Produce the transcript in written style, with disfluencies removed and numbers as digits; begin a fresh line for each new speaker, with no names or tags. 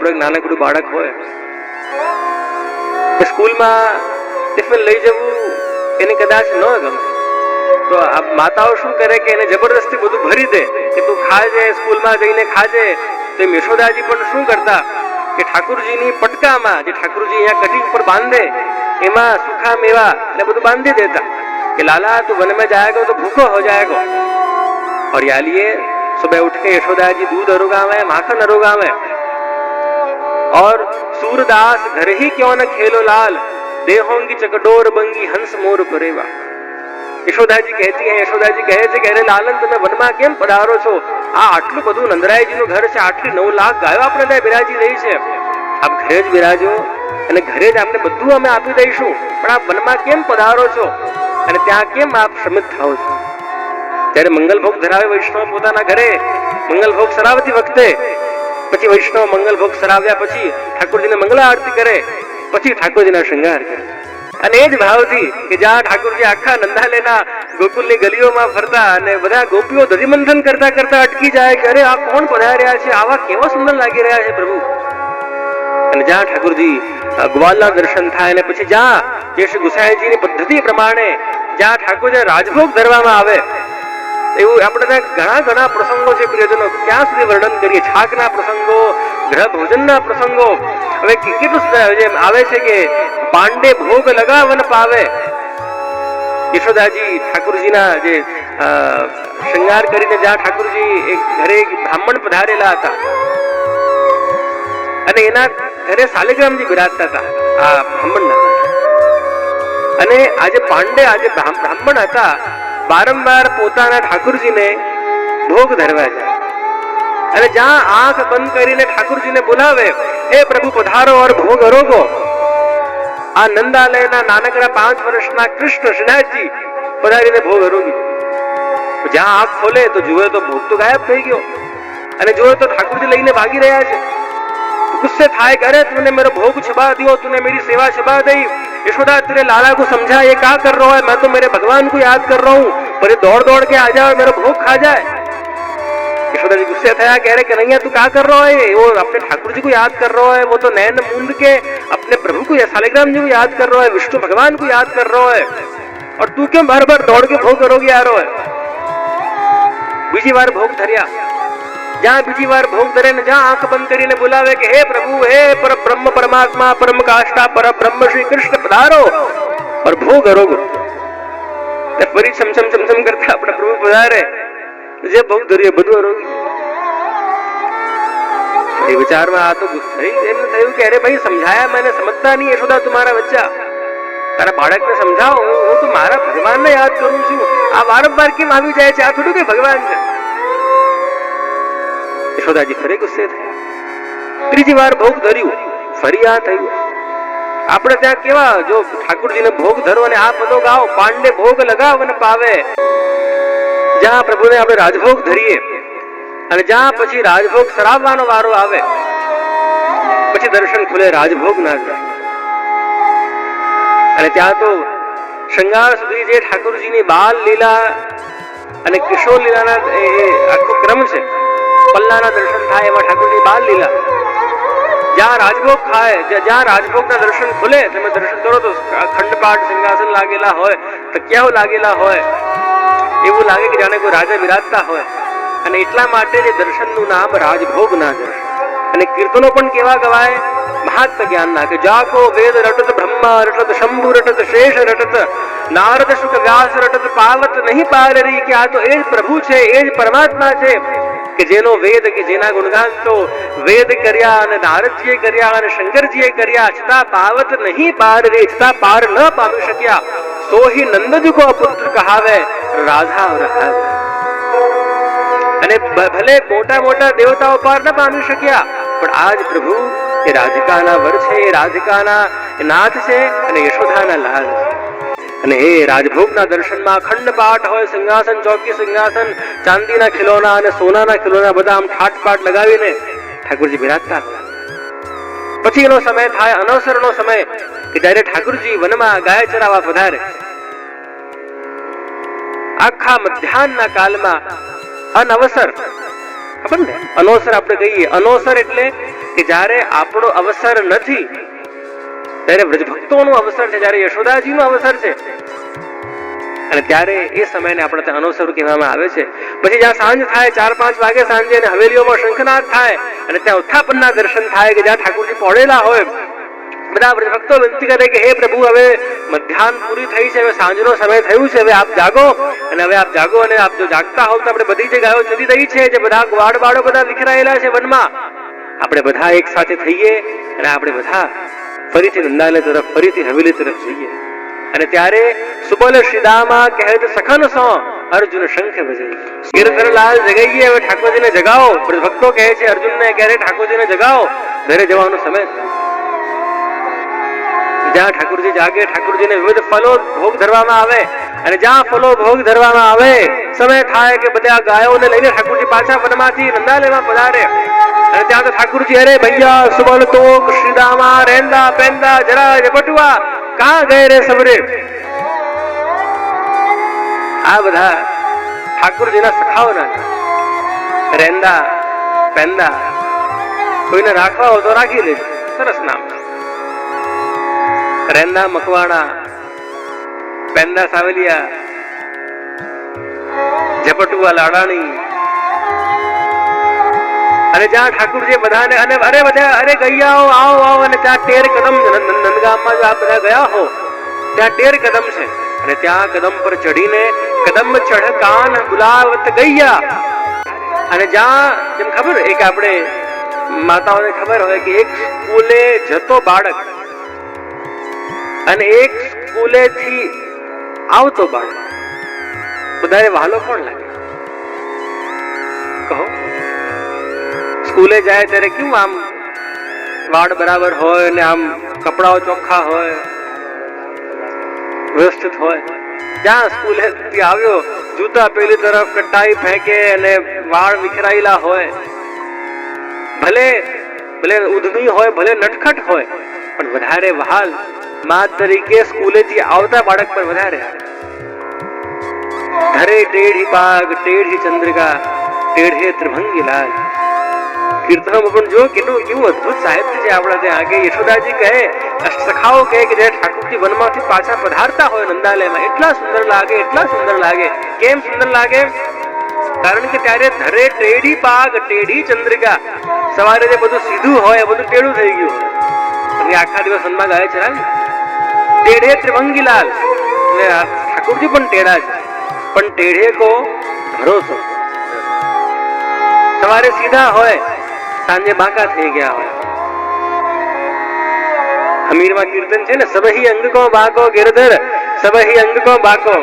આપણો એક નાનકડું બાળક હોય, સ્કૂલમાં ટિફિન લઈ જવું એને કદાચ ન ગમે, તો આ માતાઓ શું કરે કે એને જબરદસ્તી બધું ભરી દે કે તું ખાજે, સ્કૂલમાં જઈને ખાજે. તો યશોદાજી પણ શું કરતા કે ઠાकुरજીની પટકામાં, જે ઠાकुरજી અહીંયા કટી ઉપર બાંધે, એમાં सूखा मेवा એટલે બધું બાંધી દેતા कि लाला तू वन में जाएगा तो भूखो हो जाएगा. और यालिए सुबह उठ के यशोदा जी दूध अरुगावे, माखन अरुगावे. और सूरदास घर ही क्यों न खेलो लाल, देहोंगी चकडोर बंगी हंस मोर परेवा. यशोदा जी कहती है, यशोदा जी કહે છે કે અરે લાલન તમે વનમાં કેમ પધારો છો? આ આટલું બધું નંદરાયજીનું ઘર છે, આટલી 9 લાખ ગાયો આપણે ત્યાં બિરાજી રહી છે, આપ ઘરે જ બિરાજો અને ઘરે જ આપણે બધું અમે આપી દઈશું, પણ આપ વનમાં કેમ પધારો છો અને ત્યાં કેમ આપ શ્રમિત થાઓ છો? ત્યારે મંગલ ભોગ ધરાવે વૈષ્ણવ પોતાના ઘરે, મંગલ ભોગ સરાવતી વખતે પછી વૈષ્ણવ મંગલ ભોગ સરાવ્યા પછી ઠાकुरજીને મંગલા આરતી કરે, પછી ઠાकुरજીના શૃંગાર કરે. અને એ જ ભાવથી કે જ્યાં ઠાकुरજી આખા નંદાલેના ગોકુલની ગલીઓમાં ફરતા અને બધા ગોપીઓ ધરીમંથન કરતા કરતા અટકી જાય કે અરે આ કોણ પધાર્યા છે, આવા કેવા સુંદર લાગી રહ્યા છે પ્રભુ. અને જ્યાં ઠાकुरજી ગ્વાલના દર્શન થાય અને પછી જ્યાં જે શ્રી ગુસાઈજીની પદ્ધતિ પ્રમાણે જ્યાં ઠાकुरજી રાજભોગ ધરવામાં આવે, એવું આપણે ત્યાં ઘણા ઘણા પ્રસંગો છે પ્રિયજનો, ક્યાં સુધી વર્ણન કરીએ. છાકના પ્રસંગો, ગ્રહ ભોજનના પ્રસંગો, હવે કેટલું જેમ આવે છે કે પાંડે ભોગ લગાવન પાવે. યશોદાજી ઠાकुरજીના જે શૃંગાર કરીને જ્યાં ઠાकुरજી એક ઘરે બ્રાહ્મણ પધારેલા હતા અને એના ઘરે શાલિગ્રામજી બિરાજતા હતા આ બ્રાહ્મણના. અને આજે પાંડે આજે બ્રાહ્મણ હતા, વારંવાર પોતાના ઠાकुरજીને ભોગ ધરવા જાય અને જ્યાં આંખ બંધ કરીને ઠાकुरજીને બોલાવે, હે પ્રભુ પધારો ઓર ભોગ અરોગો. આ નંદાલયના નાનકડા 5 વર્ષના કૃષ્ણ શ્રીનાથજી પધારીને ભોગ અરોગી. જ્યાં આંખ ખોલે તો જુએ તો ભોગ તો ગાયબ થઈ ગયો અને જોયે તો ઠાकुरજી લઈને ભાગી રહ્યા છે. गुस्से થાય કે અરે तूने मेरा भोग छिपा दियो, तूने मेरी सेवा छिपा दी. यशोदा तेरे लाला को समझा ये क्या कर रहा है, मैं तो मेरे भगवान को याद कर रहा हूँ, पर ये दौड़ दौड़ के आ जाए और मेरा भोग खा जाए. यशोदा जी गुस्से થયા કે अरे कन्हैया तू क्या कर रहा है, वो अपने ठाकुर जी को याद कर रहा है, वो तो नैन मूंद के अपने प्रभु को या शालिग्राम जी को याद कर रहा है, विष्णु भगवान को याद कर रहा है, और तू क्यों बार बार दौड़ के भोग करोगे आ रहा है. બીજી વાર ભોગ ધર્યા, જ્યાં બીજી વાર ભોગ ધરે ને જ્યાં આંખ બંધ કરીને બોલાવે કે હે પ્રભુ, હે પર બ્રહ્મ પરમાત્મા પરમ કાષ્ટા પર બ્રહ્મ શ્રી કૃષ્ણ પધારો और भोग अरोगो. તે ફરી છમછમ છમછમ કરતા આપણા પ્રભુ પધારે, જે ભોગ ધર્યો બધું અરોગી. એ વિચારમાં આ તો એમને થયું કે અરે ભાઈ સમજાયા मैंने, समझता नहीं यशोदा तुम्हारा बच्चा, તારા બાળકને સમજાવો, હું તો મારા ભગવાનને યાદ કરું છું, આ વારંવાર કેમ આવી જાય છે, આ થોડું કે ભગવાન છે. યશોદાજી ફરી ગુસ્સે થયા, ત્રીજી વાર ભોગ ધર્યું, ફરી આ થયું. આપણે ત્યાં કેવા જો ઠાकुरજીને ભોગ ધરો અને આ પદો ગાઓ, પાંડે ભોગ લગાવન પાવે. જ્યાં પ્રભુને આપણે રાજભોગ ધરીએ અને જ્યાં પછી રાજભોગ સરાવવાનો વારો આવે પછી દર્શન ખુલે, રાજભોગ ના થાય. અને ત્યાં તો શૃંગાર સુધી જે ઠાकुरજીની બાલ લીલા અને કિશોર લીલાના આખો ક્રમ છે, પલ્લાના દર્શન થાય એમાં ઠાकुरજી બાલ લીલા, જ્યાં રાજભોગ ખાય, જ્યાં રાજભોગના દર્શન ખુલે, તમે દર્શન કરો તો ખંડપાટ સિંહાસન લાગેલા હોય, તકિયાઓ લાગેલા હોય, એવું લાગે કે જાણે કોઈ રાજા વિરાજતા હોય. અને એટલા માટે જે દર્શનનું નામ રાજભોગના દર્શન. અને કીર્તનો પણ કેવા ગવાય મહાત્મ જ્ઞાનના કે જાકો વેદ રટત બ્રહ્મા રટત શંભુ રટત શેષ રટત નારદ શુક વ્યાસ રટત પાવત નહીં પારરી. કે આ તો એ જ પ્રભુ છે, એ જ પરમાત્મા છે કે જેનો વેદ, કે જેના ગુણગાન તો વેદ કર્યા અને નારદજીએ કર્યા અને શંકરજીએ કર્યા, છતાં પાવત નહીં પારરી, છતાં પાર ન પામી શક્યા. સોહી નંદજી કો પુત્ર કહાવે રાધા રહાવે. અને ભલે મોટા મોટા દેવતાઓ પાર ન પામી શક્યા, પણ આજ પ્રભુ એ રાધિકાના વર છે, એ રાધિકાના નાથ છે અને યશોદાના લાલ છે. અને એ રાજભોગના દર્શનમાં અખંડ પાઠ હોય, સિંહાસન ચોકી સિંહાસન ચાંદીના ખિલોના અને સોનાના ખિલોના બધા આમ ઠાટપાટ લગાવીને ઠાकुरજી બિરાજતા. પછી એનો સમય થાય અનવસરનો સમય કે જ્યારે ઠાकुरજી વનમાં ગાય ચરાવવા પધારે. આખા મધ્યાહનના કાલમાં અનવસર, ખબર ને અનોસર આપણે કહીએ, અનોસર એટલે કે જ્યારે આપણો અવસર નથી ત્યારે વ્રજભક્તોનો અવસર છે, જ્યારે યશોદાજીનો અવસર છે, અને ત્યારે એ સમયને આપણે ત્યાં અનુસર કહેવામાં આવે છે. પછી જ્યાં સાંજ થાય 4-5 વાગે સાંજે અને હવેલીઓમાં શંખનાદ થાય અને ત્યાં ઉત્થાપનના દર્શન થાય કે જ્યાં ઠાકોરજી પડેલા હોય. બધા વ્રજભક્તો વિનંતી કરે કે હે પ્રભુ, હવે મધ્યાહન પૂરી થઈ છે, હવે સાંજનો સમય થયું છે, હવે આપ જાગો. અને હવે આપ જાગો, અને આપ જો જાગતા હોવ તો આપણે બધી જે ગાયો ચલી રહી છે, જે બધા ગ્વાડ બાળો બધા વિખરાયેલા છે વનમાં, આપણે બધા એક સાથે થઈએ અને આપણે બધા ફરીથી નંદાલય તરફ, ફરીથી હવેલી તરફ જઈએ. અને ત્યારે સુબોલ શ્રીદામા કહેત સખન સો અર્જુન શંખ બજે. ગિરધરલાલ જગાઈએ, હવે ઠાકોરજીને જગાવો. ભક્તો કહે છે અર્જુનને કે અરે ઠાકોરજીને જગાવો, ઘરે જવાનો સમય. જ્યાં ઠાકોરજી જાગે, ઠાકોરજીને વિવિધ ફલો ભોગ ધરવામાં આવે, અને જ્યાં ફલો ભોગ ધરવામાં આવે, સમય થાય કે બધા ગાયોને લઈને ઠાકોરજી પાછા વનમાંથી નંદાલયમાં પધારે. અને ત્યાં તો ઠાકોરજી અરે ભૈયા સુબલ તોક શ્રીદામા રેંદા પેંદા જરા જપટુઆ કહાં ગયે રે સબરે. આ બધા ઠાકોરજીના સખાઓના રેંદા પેંદા, કોઈને રાખવા હોય તો રાખી લેજો, સરસ નામ. રેંદા મકવાણા, પેંદા સાવલિયા, ઝપટુઆ લાડાણી. અને જ્યાં ઠાકોરજી બધાને અને અરે બધા અરે ગૈયાઓ આવો આવો, અને ત્યાં ટેર કદમ, નંદગામમાં જો આપ બધા ગયા હો ત્યાં ટેર કદમ છે, અને ત્યાં કદમ પર ચડીને કદમ ચઢ કાન બુલાવત ગૈયા. અને જ્યાં જેમ ખબર એક આપણે માતાઓને ખબર હોય કે એક સ્કૂલે જતો બાળક અને એક સ્કૂલેથી આવતો બાળક વધારે વહાલો કોણ લાગે? કહો. સ્કૂલે જાય ત્યારે કેવું આમ વાળ બરાબર હોય ને આમ કપડાઓ ચોખ્ખા હોય, વ્યવસ્થિત હોય. જ્યાં સ્કૂલેથી આવ્યો, જૂતા પેલી તરફ કટાઈ ફેંકે અને વાળ વિખરાયેલા હોય, ભલે ભલે ઉધમી હોય, ભલે નટખટ હોય, પણ વધારે વહાલ માં તરીકે સ્કૂલેથી આવતા બાળક પર વધારે. ધરે ટેઢી પાગ ટેઢી ચંદ્રિકા ટેઢે ત્રિભંગી લાલ. કીર્તનમાં પણ જો કેવું અદભુત સાહિત્ય છે આપણા ત્યાં. કે યશોદાજી કહે, સખાઓ કહે કે જ્યારે ઠાકોરજી વનમાંથી પાછા પધારતા હોય નંદાલયમાં, એટલા સુંદર લાગે, એટલા સુંદર લાગે. કેમ સુંદર લાગે? કારણ કે ત્યારે ધરે ટેઢી પાગ ટેઢી ચંદ્રિકા. સવારે જે બધું સીધું હોય બધું ટેઢું થઈ ગયું. તમે આખા દિવસ વનમાં ગાય છે ને, ટેઢે ત્રિભંગી લાલ. એટલે ઠાકોરજી પણ ટેઢા છે, પણ ટેઢે કો ભરોસો. સવારે સીધા હોય, સાંજે બાંકા થઈ ગયા હોય. હમીરમાં કીર્તન છે ને, સબહી અંગ કો બાકો ગિરધર સબહી અંગ કો બાકો.